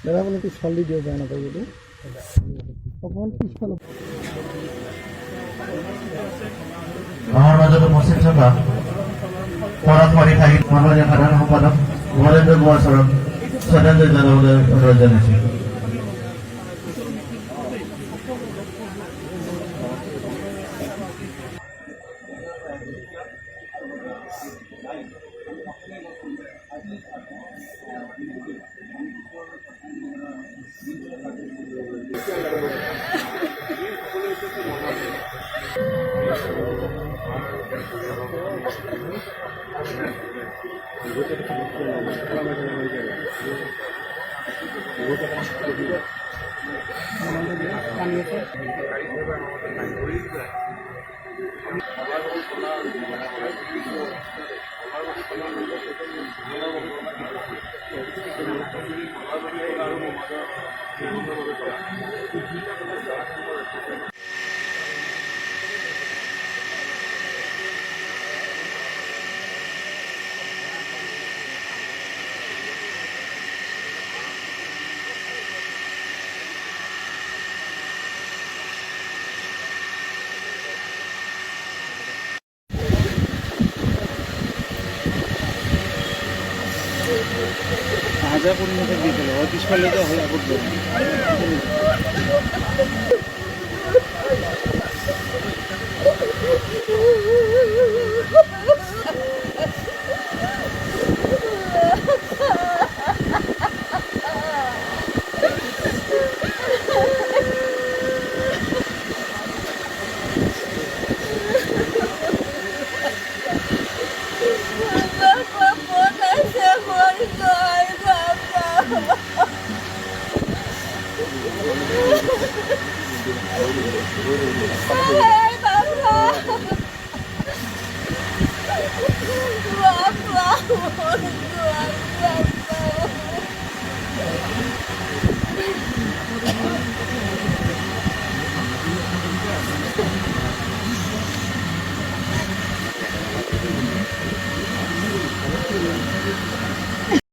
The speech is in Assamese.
দাদা আপুনি পিছফালে দিয়ক বেয়া নাপায় যদি অকণমান পিছফালে আমাৰ মাজত উপস্থিত থকা পৰম্পৰী সাহিত্য মহাজনীয় সাধাৰণ সম্পাদক নৰেন্দ্ৰ গোৱাচৰণ শ্ৰদ্ধাঞ্জলি জনাবলৈ অনুৰোধ জনাইছোঁ। হাজার পরিণতি দিয়েছিল ওই পিছফালে তো হয়ে আপদ Wow, wow, wow, wow.